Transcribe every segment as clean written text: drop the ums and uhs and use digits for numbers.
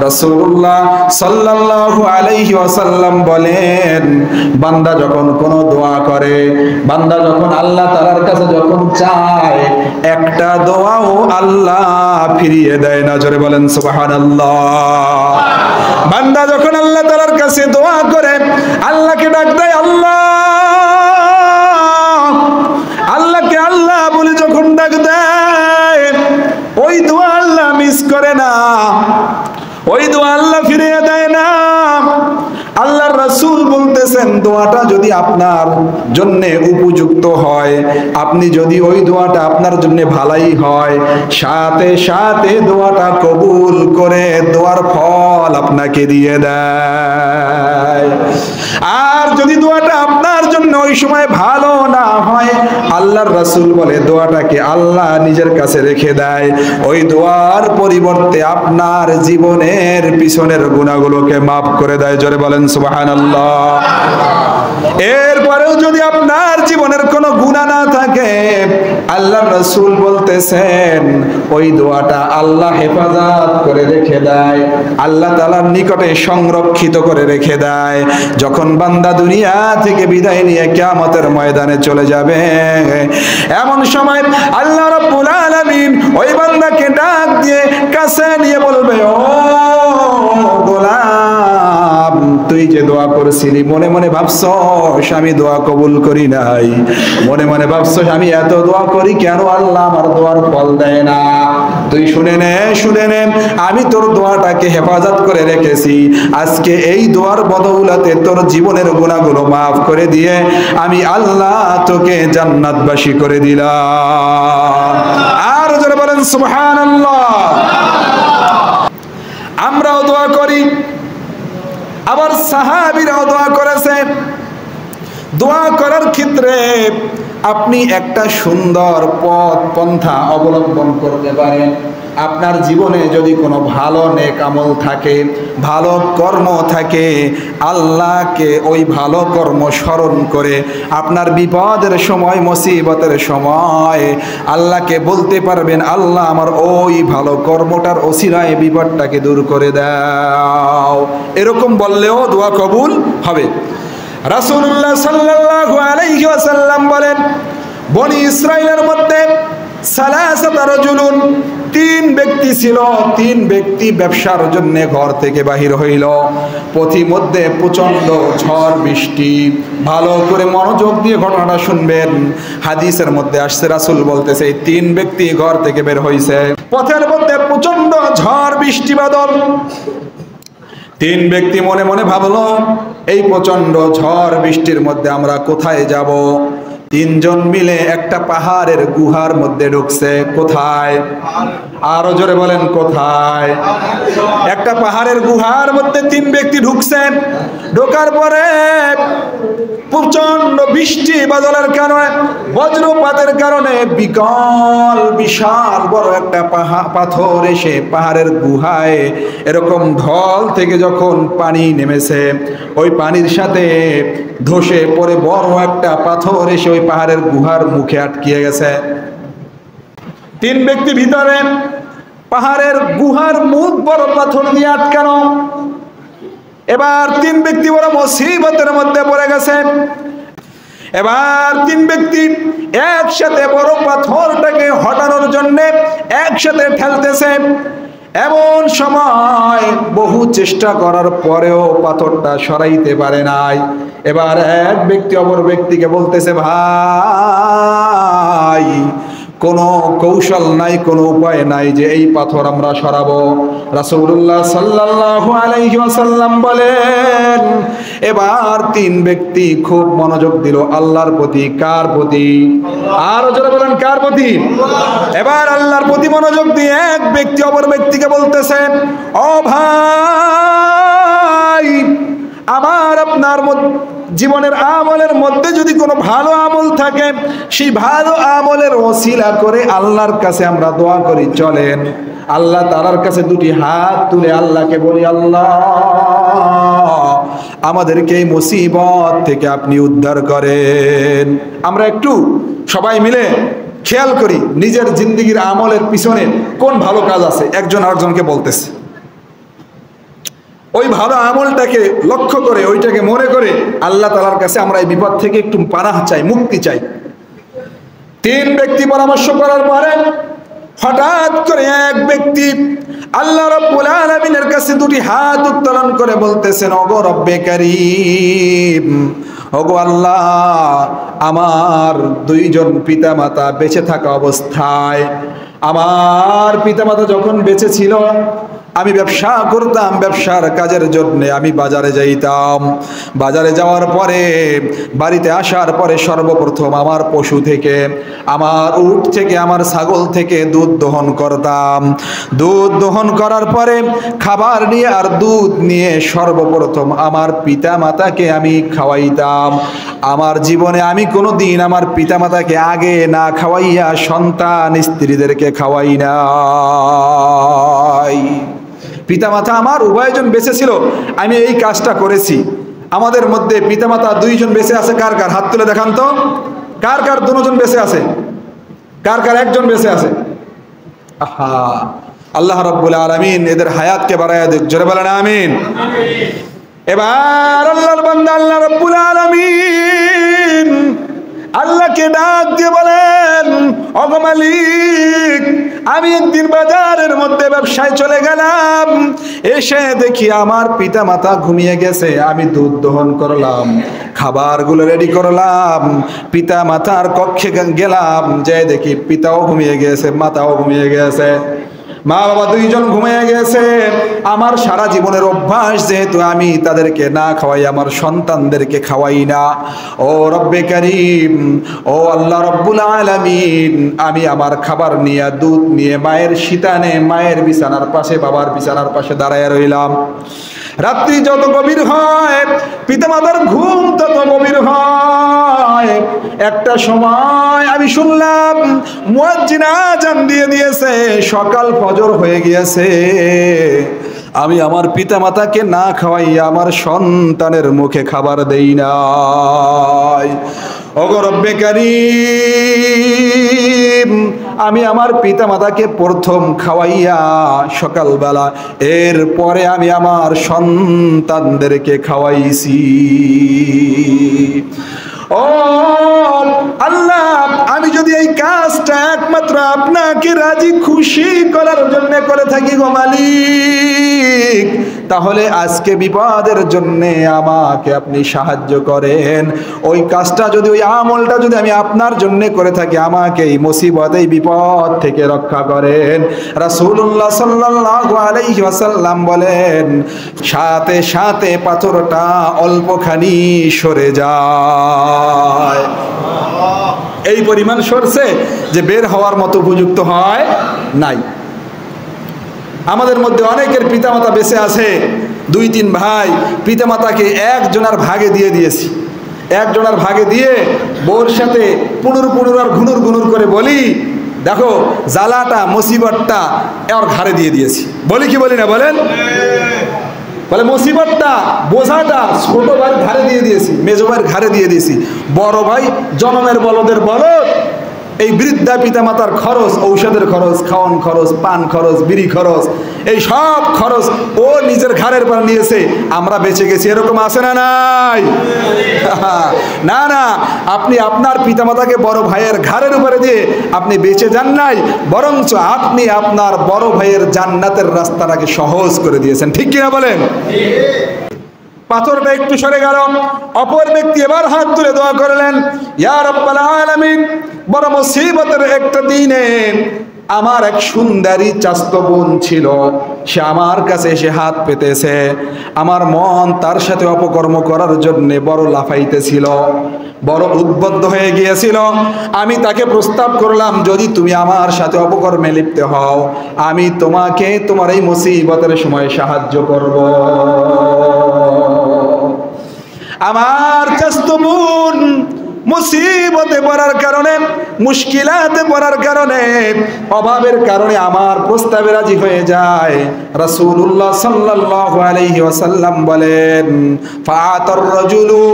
রাসূলুল্লাহ সাল্লাল্লাহু আলাইহি ওয়াসাল্লাম বলেন, বান্দা যখন কোনো দোয়া করে, বান্দা যখন আল্লাহ তাআলার কাছে যখন চায়, একটা দোয়াও আল্লাহ ফিরিয়ে দেয় না। জোরে বলেন সুবহানাল্লাহ। বান্দা যখন আল্লাহ তাআলার কাছে দোয়া করে, আল্লাহকে ডাক দেয় আল্লাহ, আল্লাহকে আল্লাহ বলে যখন ডাক দেয়, ওই দোয়া আল্লাহ মিস করে না, ওই দোয়া আল্লাহ ফিরিয়ে দেয় না। আল্লাহর রাসূল বলতেছেন, দোয়াটা যদি আপনার জন্য উপযুক্ত হয়, আপনি যদি ওই দোয়াটা আপনার জন্য ভালাই হয়, সাথে সাথে দোয়াটা কবুল করে দোয়ার ফল আপনাকে দিয়ে দেয়। আর যদি দোয়াটা আপনার জন্য ওই সময় ভালো না হয়, আল্লাহর রাসূল বলে দোয়াটাকে আল্লাহ নিজের কাছে রেখে দেয়। ওই দোয়ার পরিবর্তে আপনার জীবনের পিছনের গুনাহগুলোকে মাফ করে দেয়। জোরে বলেন সুবহানাল্লাহ। এরপরেও যদি আপনার জীবনের কোনো গুনাহ না থাকে, আল্লাহর রাসূল বলতেছেন ওই দোয়াটা আল্লাহ হেফাজত করে রেখে দেয়, আল্লাহ তাআলার নিকটে সংরক্ষিত করে রেখে দেয়। যখন বান্দা দুনিয়া থেকে বিদায় নিয়ে কিয়ামতের ময়দানে চলে যাবে, এমন সময় আল্লাহ রাব্বুল আলামিন ওই বান্দাকে ডাক দিয়ে কাছে নিয়ে বলবে, ও গোলাম, তুই যে দোয়া করছিলি, মনে মনে ভাবছস আমি দোয়া কবুল করি নাই, মনে মনে ভাবছস আমি এত দোয়া করি কেন আল্লাহ আমার দোয়ার ফল দেয় না। তুই শুনে নে, শুনে নে, আমি তোর দোয়াটাকে হেফাজত করে রেখেছি। আজকে এই দোয়ার বদৌলতে তোর জীবনের গুনাহগুলো মাফ করে দিয়ে আমি আল্লাহ তোকে জান্নাতবাসী করে দিলাম। আর জোরে বলেন সুবহানাল্লাহ। আমরাও দোয়া করি, আবার সাহাবীরাও দোয়া করেছেন। দোয়া করার ক্ষেত্রে আপনি একটা সুন্দর পথ পন্থা অবলম্বন করতে পারেন। আপনার জীবনে যদি কোনো ভালো নেক আমল থাকে, ভালো কর্ম থাকে, আল্লাহকে ওই ভালো কর্ম স্মরণ করে আপনার বিপদের সময়, মুসিবতের সময় আল্লাহকে বলতে পারবেন, আল্লাহ আমার ওই ভালো কর্মটার ওসিলায় বিপদটাকে দূর করে দাও। এরকম বললেও দোয়া কবুল হবে। রাসূলুল্লাহ সাল্লাল্লাহু আলাইহি ওয়াসাল্লাম বলেন, বনি ইসরাইলের মধ্যে সালাসাতা রাজুলুন, তিন ব্যক্তি ছিল। তিন ব্যক্তি ব্যবসার জন্য ঘর থেকে বাহির হইল। পথিমধ্যে প্রচন্ড ঝড় বৃষ্টি। ভালো করে মনোযোগ দিয়ে ঘটনাটা শুনবেন। হাদিসের মধ্যে আসছে, রাসূল বলতেছে এই তিন ব্যক্তি ঘর থেকে বের হইছে, পথের মধ্যে প্রচন্ড ঝড় বৃষ্টি বাদল। তিন ব্যক্তি মনে মনে ভাবলো, এই প্রচন্ড ঝড় বৃষ্টির মধ্যে আমরা কোথায় যাব? তিনজন মিলে একটা পাহাড়ের গুহার মধ্যে ঢুকছে। কোথায়? আরো জোরে বলেন কোথায়? একটা পাহাড়ের গুহার মধ্যে তিন ব্যক্তি ঢুকছেন। ঢোকার পরে প্রচন্ড বৃষ্টি বাদলের কারণে, বজ্রপাতের কারণে বিকল বিশাল বড় একটা পাথর এসে পাহাড়ের গুহায় এরকম ঢল থেকে যখন পানি নেমেছে, ওই পানির সাথে ধসে পড়ে বড় একটা পাথর এসে ওই পাহাড়ের গুহার মুখে আটকিয়ে গেছে। তিন ব্যক্তি ভিতরে, পাহাড়ের গুহার মুখ বড় পাথর দিয়ে আটকানো। এবার তিন ব্যক্তি বড় মুসিবতের মধ্যে পড়ে গেছে। এবার তিন ব্যক্তি একসাথে বড় পাথরটাকে হটানোর জন্য একসাথে ঠেলতেছে। এমন সময় বহু চেষ্টা করার পরেও পাথরটা সরাইতে পারে নাই। এবার এক ব্যক্তি অপর ব্যক্তিকে বলতেছে, ভাই কোনো কৌশল নাই, কোনো উপায় নাই যে এই পাথর আমরা সরাবো। রাসূলুল্লাহ সাল্লাল্লাহু আলাইহি ওয়াসাল্লাম বলেন, এবার তিন ব্যক্তি খুব মনোযোগ দিল আল্লাহর প্রতি। কার প্রতি? আর জোরে বলেন কার প্রতি? এবার আল্লাহর প্রতি মনোযোগ দিয়ে এক ব্যক্তি অপর ব্যক্তিকে বলতেছে, ও ভাই, আমার আপনার জীবনের আমলের মধ্যে যদি কোনো ভালো আমল থাকে, সেই ভালো আমলের ওসিলা করে আল্লাহর কাছে আমরা দোয়া করি। চলেন আল্লাহ তাআলার কাছে দুটি হাত তুলে আল্লাহকে বলি, আল্লাহ আমাদেরকে এই মুসিবত থেকে আপনি উদ্ধার করেন। আমরা একটু সবাই মিলে খেয়াল করি নিজের জিন্দেগির আমলের পিছনে কোন ভালো কাজ আছে। একজন আরেকজনকে বলতেছে, ওই ভালো আমলটাকে লক্ষ্য করে, ওইটাকে মনে করে আল্লাহ তাআলার কাছে আমরা এই বিপদ থেকে একটু পানাহ চাই, মুক্তি চাই। 3 ব্যক্তি পরামর্শ করার পরে হঠাৎ করে এক ব্যক্তি আল্লাহ রাব্বুল আলামিনের কাছে 2টি হাত উত্তোলন করে বলতেছেন, ওগো রব্বে কারীম, ওগো আল্লাহ, আমার 2 জন পিতামাতা বেঁচে থাকা অবস্থায়, আমার পিতামাতা যখন বেঁচে ছিল আমি ব্যবসা করতাম, ব্যবসার কাজের জন্য আমি বাজারে যাইতাম। বাজারে যাওয়ার পরে বাড়িতে আসার পরে সর্বপ্রথম আমার পশু থেকে, আমার উট থেকে, আমার ছাগল থেকে দুধ দহন করতাম। দুধ দহন করার পরে খাবার নিয়ে আর দুধ নিয়ে সর্বপ্রথম আমার পিতামাতাকে আমি খাওয়াইতাম। আমার জীবনে আমি কোনো দিন আমার পিতামাতাকে আগে না খাওয়াইয়া সন্তান স্ত্রীদেরকে খাওয়াই নাই। পিতামাতা আমার উভয়জন বেঁচে ছিল, আমি এই কাজটা করেছি। আমাদের মধ্যে পিতামাতা 2 জন বেঁচে আছে কার কার? হাত তুলে দেখান তো, কার কার 2 জন বেঁচে আছে? কার কার 1 জন বেঁচে আছে? আহা, আল্লাহ রাব্বুল আলামিন এদের হায়াতকে বাড়ায়া দেখ, জোরে বলেন আমিন। এবার আল্লাহর বান্দা আল্লাহ রাব্বুল আলামিন আল্লাহকে ডাক দিয়ে বলেন, ওগো মালিক, আমি একদিন বাজারের মধ্যে ব্যবসায় চলে গেলাম, এসে দেখি আমার পিতামাতা ঘুমিয়ে গেছে। আমি দুধ দহন করলাম, খাবারগুলো রেডি করলাম, পিতামাতার কক্ষে গেলাম, যে দেখি পিতাও ঘুমিয়ে গেছে, মাতাও ঘুমিয়ে গেছে, মা বাবা 2 জন ঘুমিয়ে গেছে। আমার সারা জীবনের অভ্যাস, যেহেতু আমি তাদেরকে না খাওয়াই আমার সন্তানদেরকে খাওয়াই না। ও রব্বে কারীম, ও আল্লাহ রব্বুল আলামিন, আমি আমার খাবার নিয়ে, দুধ নিয়ে মায়ের শীতানে, মায়ের বিছানার পাশে, বাবার বিছানার পাশে দাঁড়ায় রইলাম। রাত্রি যত গভীর হয়, পিতামাতার ঘুম তত গভীর হয়। একটা সময় আমি শুনলাম মুয়াজ্জিন আযান দিয়ে দিয়েছে, সকাল ফজর হয়ে গিয়েছে। আমি আমার পিতামাতাকে না খাওয়াইয়া আমার সন্তানের মুখে খাবার দেই নাই। ওগো রব্বে কারীম, আমি আমার পিতামাতাকে প্রথম খাওয়াইয়া সকালবেলা, এরপরে আমি আমার সন্তানদেরকে খাওয়াইছি। ও আল্লাহ, আমি যদি এই কাজটা একমাত্র আপনাকে রাজি খুশি করার জন্য করে থাকি গো মালিক, তাহলে আজকে বিপদের জন্য আমাকে আপনি সাহায্য করেন। ওই কাজটা যদি, ওই আমলটা যদি আমি আপনার জন্য করে থাকি, আমাকে এই মুসিবত, এই বিপদ থেকে রক্ষা করেন। রাসূলুল্লাহ সাল্লাল্লাহু আলাইহি ওয়াসাল্লাম বলেন, সাথে সাথে পাথরটা অল্পখানি সরে যায়। এই পরিমাণ সরছে যে বের হওয়ার মতো উপযুক্ত হয় নাই। আমাদের মধ্যে অনেকের পিতামাতা বেঁচে আছে, 2-3 ভাই, পিতামাতাকে একজনের ভাগে দিয়ে দিয়েছি। একজনের ভাগে দিয়ে বউর সাথে পুনর আর ঘুনুর করে বলি, দেখো জ্বালাটা, মুসিবতটা ওর ঘাড়ে দিয়ে দিয়েছি। বলি কি বলি না বলেন? বলে মুসিবতটা, বোঝাটা ছোট ভাইয়ের ঘাড়ে দিয়ে দিয়েছি, মেজো ভাইয়ের ঘাড়ে দিয়ে দিয়েছি। বড় ভাই জনমের বলদের বলদ, এই বৃদ্ধা পিতামাতার খরচ, ঔষধের খরচ, খাওয়ান খরচ, পান খরচ, বিড়ি খরচ, এই সব খরচ ও নিজের ঘাড়ের পর নিয়েছে। আমরা বেঁচে গেছি, এরকম আছে না নাই? না না, আপনি আপনার পিতামাতাকে বড় ভাইয়ের ঘাড়ের উপরে দিয়ে আপনি বেঁচে যান নাই, বরঞ্চ আপনি আপনার বড় ভাইয়ের জান্নাতের রাস্তাটাকে সহজ করে দিয়েছেন। ঠিক কিনা বলেন? পাথরটা একটু সরে গেল। অপর ব্যক্তি এবার হাত তুলে দোয়া করলেন, ইয়া রাব্বাল আলামিন, বড় মুসিবতের একটা দিনে আমার এক সুন্দরী চাস্ত বোন ছিল, সে আমার কাছে এসে হাত পেতেছে। আমার মন তার সাথে অপকর্ম করার জন্য বড় লাফাইতেছিল, বড় উদ্বুদ্ধ হয়ে গিয়েছিল। আমি তাকে প্রস্তাব করলাম, যদি তুমি আমার সাথে অপকর্মে লিপ্ত হও, আমি তোমাকে তোমার এই মুসিবতের সময় সাহায্য করব। আমার চাস্ত বোন মুসিবতে পড়ার কারণে মুশকিলাতে পড়ার কারণে, অভাবের কারণে আমার প্রস্তাবে রাজি হয়ে যায়। রাসূলুল্লাহ সাল্লাল্লাহু আলাইহি ওয়াসাল্লাম বলেন, ফাআতার রাজুলু,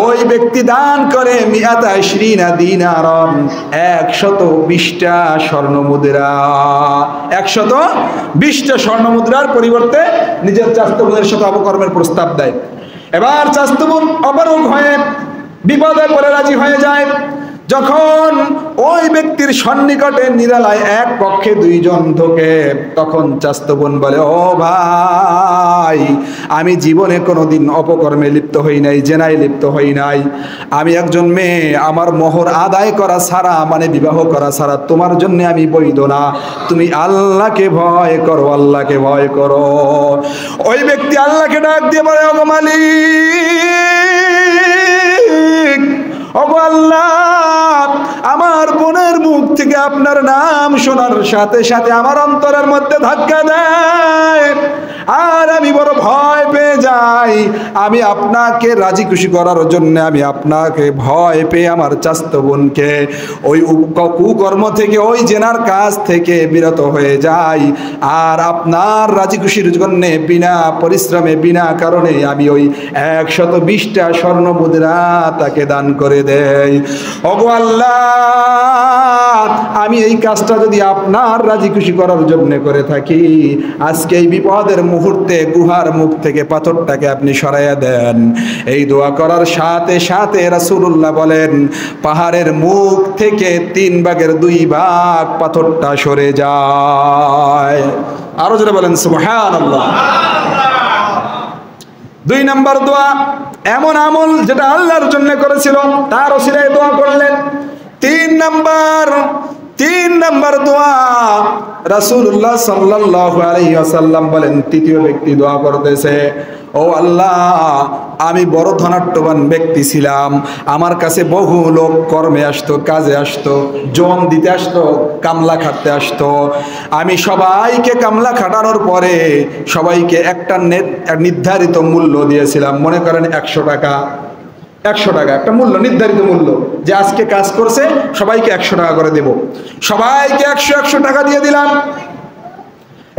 ওই ব্যক্তি দান করে মিআতা আশরিনা দিনারান, 120টা স্বর্ণ মুদ্রা। 120টা স্বর্ণ মুদ্রার পরিবর্তে নিজের চাচাতো বোনের সাথে অপকর্মের প্রস্তাব দেয়। এবার চাচাতো বোন অপারগ হয়ে বিপদে পড়ে রাজি হয়ে যায়। যখন ওই ব্যক্তির সন্নিকটে নিরালায় এক কক্ষে দুইজন ঢোকে, তখন চাচাতো বোন বলে, ও ভাই, আমি জীবনে কোনোদিন অপকর্মে লিপ্ত হই নাই, জেনায় লিপ্ত হই নাই। আমি একজন মেয়ে, আমার মোহর আদায় করা ছাড়া, মানে বিবাহ করা ছাড়া তোমার জন্য আমি বৈধ না। তুমি আল্লাহকে ভয় করো, আল্লাহকে ভয় করো। ওই ব্যক্তি আল্লাহকে ডাক দিয়ে বলে, ওগো মালিক, ওগো আল্লাহ, আমার বোনের মুখ থেকে আপনার নাম শোনার সাথে সাথে আমার অন্তরের মধ্যে ধাক্কা দেয়, আর আমি বড় ভয় পেয়ে যাই। আমি আপনাকে রাজি খুশি করার জন্য আমি আপনাকে ভয় পেয়ে আমার চাচাতো বোনকে ওই কুকর্ম থেকে, ওই জেনার কাজ থেকে বিরত হয়ে যাই, আর আপনার রাজি খুশির জন্য বিনা পরিশ্রমে, বিনা কারণে আমি ওই 120টা স্বর্ণ মুদ্রা তাকে দান করে দেই। ওগো আল্লাহ, আমি এই কাজটা যদি আপনার রাজি খুশি করার জন্য করে থাকি, আজকে এই বিপদের মুহূর্তে গুহার মুখ থেকে পাথরটাকে আপনি সরাইয়া দেন। এই দোয়া করার সাথে সাথে রাসূলুল্লাহ বলেন, পাহাড়ের মুখ থেকে 3/2 পাথরটা সরে যায়। আরো জোরে বলেন সুবহানাল্লাহ। 2 নম্বর দোয়া, এমন আমল যেটা আল্লাহর জন্য করেছিল তার ওসিলায় দোয়া করলেন। 3 নম্বর দোয়া, রাসূলুল্লাহ সাল্লাল্লাহু আলাইহি ওয়াসাল্লাম বলেন, তৃতীয় ব্যক্তি দোয়া করতেছে, ও আল্লাহ, আমি বড় ধনাঢ্যবান ব্যক্তি ছিলাম, আমার কাছে বহু লোক কর্মে আসতো, কাজে আসতো, জম দিতে আসতো, কামলা খাটতে আসতো। আমি সবাইকে কামলা খাটানোর পরে সবাইকে একটা নির্ধারিত মূল্য দিয়েছিলাম। মনে করেন 100 টাকা, 100 টাকা একটা মূল্য, নির্ধারিত মূল্য, যে আজকে কাজ করছে সবাইকে 100 টাকা করে দেব। সবাইকে 100 টাকা দিয়ে দিলাম।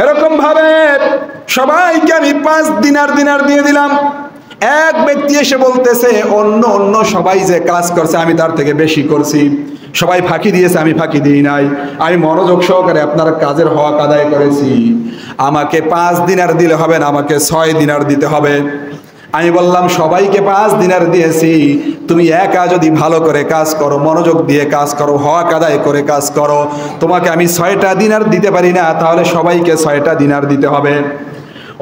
এরকম ভাবে সবাইকে আমি 5 দিনার দিয়ে দিলাম। এক ব্যক্তি এসে বলতেছে, অন্য সবাই যে কাজ করছে আমি তার থেকে বেশি করছি, সবাই ফাঁকি দিয়েছে, আমি ফাঁকি দিই নাই, আমি মনোযোগ সহকারে আপনার কাজের হক আদায় করেছি, আমাকে 5 দিনার দিলে হবে না, আমাকে 6 দিনার দিতে হবে। আমি বললাম, সবাইকে 5 দিনার দিয়েছি, তুমি একা যদি ভালো করে কাজ করো, মনোযোগ দিয়ে কাজ করো, হক আদায় করে কাজ করো, তোমাকে আমি 6টা দিনার দিতে পারি না, তাহলে সবাইকে 6টা দিনার দিতে হবে।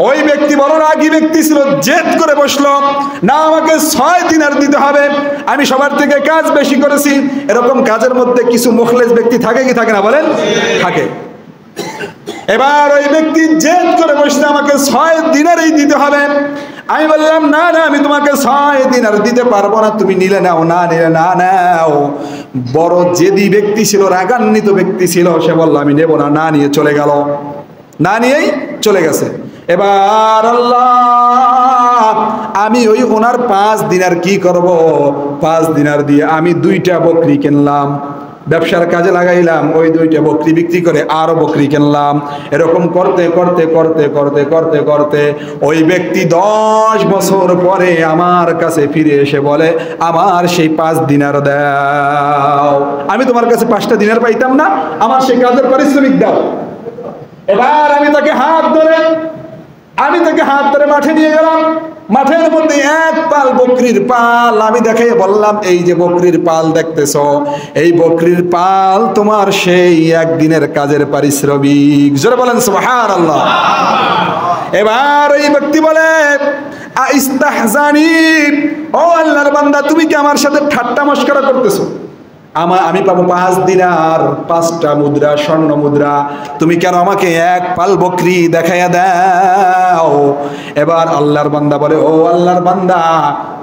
ওই ব্যক্তি বড় রাগী ব্যক্তি ছিল, জেদ করে বসলো, না, আমাকে 6 দিনার দিতে হবে, আমি সবার থেকে কাজ বেশি করেছি। এরকম কাজের মধ্যে কিছু মুখলেস ব্যক্তি থাকে কি থাকে না বলেন? থাকে। এবার ওই ব্যক্তি জেদ করে বসলে, আমাকে 6 দিনারই দিতে হবে। আমি বললাম, না, আমি তোমাকে 6 দিনার দিতে পারবো না, তুমি নিলে নাও, না নিলে না নাও। বড় জেদি ব্যক্তি ছিল, রাগান্বিত ব্যক্তি ছিল, সে বলল, আমি নেব না, না নিয়ে চলে গেল, না নিয়েই চলে গেছে। এবার আল্লাহ, আমি ওই ওনার 5 দিনার কি করব? 5 দিনার দিয়ে আমি 2টা বকরি কিনলাম, ব্যবসার কাজে লাগাইলাম, ওই 2টা বকরি বিক্রি করে আরো বকরি কিনলাম। এরকম করতে করতে করতে করতে করতে করতে ওই ব্যক্তি 10 বছর পরে আমার কাছে ফিরে এসে বলে, আমার সেই 5 দিনার দাও, আমি তোমার কাছে 5টা দিনার পাইতাম না, আমার সেই কাজের পারিশ্রমিক দাও। এবার আমি তাকে হাত ধরে মাঠে নিয়ে গেলাম। মাঠের মধ্যে এক পাল বকরির পাল আমি দেখে বললাম, এই যে বকরির পাল দেখতেছ, এই বকরির পাল তোমার সেই একদিনের কাজের পারিশ্রমিক। জোরে বলেন সুবহানাল্লাহ। এবার এই ব্যক্তি বলে, আইস্তাহজানি, ও আল্লাহর বান্দা, তুমি কি আমার সাথে ঠাট্টা মশকরা করতেছো? আমি পাবো 5 দিনার, 5টা মুদ্রা, স্বর্ণ মুদ্রা, তুমি কেন আমাকে এক পাল বকরি দেখাইয়া দাও? এবার আল্লাহর বান্দা বলে, ও আল্লাহর বান্দা,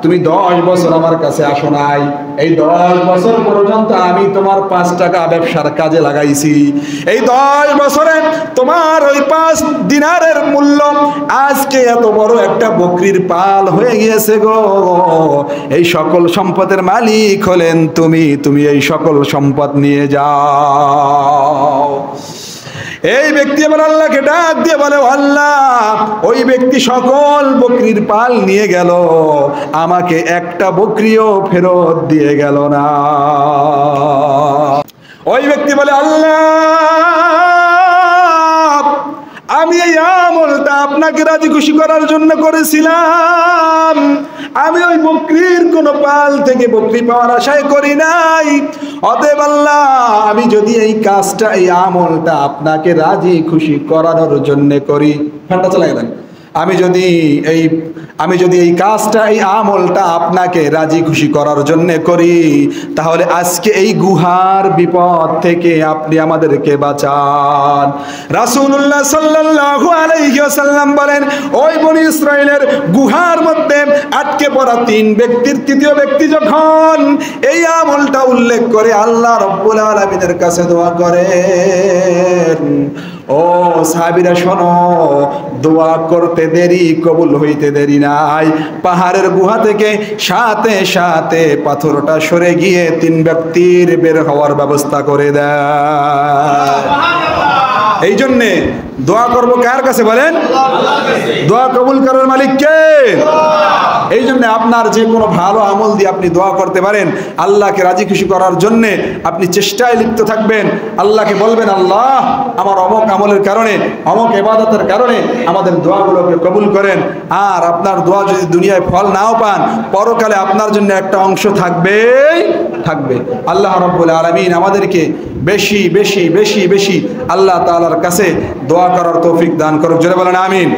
তুমি 10 বছর আমার কাছে আসো নাই, এই 10 বছর পর্যন্ত আমি তোমার 5 টাকা ব্যবসার কাজে লাগাইছি, এই 10 বছরে তোমার ওই 5 দিনারের মূল্য আজকে এত বড় একটা বকরির পাল হয়ে গিয়েছে গো। এই সকল সম্পদের মালিক হলেন তুমি, তুমি এই সকল সম্পদ নিয়ে যাও। এই ব্যক্তি এবার আল্লাহকে ডাক দিয়ে বলে, আল্লাহ, ওই ব্যক্তি সকল বকরির পাল নিয়ে গেল, আমাকে একটা বকরিও ফেরত দিয়ে গেল না। ওই ব্যক্তি বলে, আল্লাহ, আমি এই আমলটা আপনাকে রাজি খুশি করার জন্য করেছিলাম, আমি ওই বকরির কোন পাল থেকে বকরি পাওয়ার আশায় করি নাই। অতএব আল্লাহ, আমি যদি এই কাজটা, এই আমলটা আপনাকে রাজি খুশি করানোর জন্য করি, ঠান্ডা চালাই দেন, আমি যদি এই কাজটা, এই আমলটা আপনাকে রাজি খুশি করার জন্য করি, তাহলে আজকে এই গুহার বিপদ থেকে আপনি আমাদেরকে বাঁচান। রাসূলুল্লাহ সাল্লাল্লাহু আলাইহি ওয়াসাল্লাম বলেন, ওই বনী ইসরাইলের গুহার মধ্যে আটকে পড়া 3 ব্যক্তির 3য় ব্যক্তি যখন এই আমলটা উল্লেখ করে আল্লাহ রাব্বুল আলামিনের কাছে দোয়া করেন, ও সাহাবীরা শোনো, দোয়া করতে দেরি, কবুল হইতে দেরি নাই। পাহাড়ের গুহা থেকে সাথে সাথে পাথরটা সরে গিয়ে 3 ব্যক্তির বের হওয়ার ব্যবস্থা করে দেয়। এই জন্যে দোয়া করবো কার কাছে বলেন? দোয়া কবুল করার মালিক কে? এই জন্য আপনার যে কোনো ভালো আমল দিয়ে আপনি দোয়া করতে পারেন, আল্লাহকে রাজি খুশি করার জন্য আপনি চেষ্টায় লিপ্ত থাকবেন। আল্লাহকে বলবেন, আল্লাহ, আমার অমুক আমলের কারণে, অমুক ইবাদতের কারণে আমাদের দোয়াগুলোকে কবুল করেন। আর আপনার দোয়া যদি দুনিয়ায় ফল নাও পান, পরকালে আপনার জন্য একটা অংশ থাকবেই থাকবে। আল্লাহ রাব্বুল আলামিন আমাদেরকে বেশি বেশি বেশি বেশি আল্লাহ তাআলার কাছে দোয়া করার তৌফিক দান করুক। জোরে বলেন আমিন।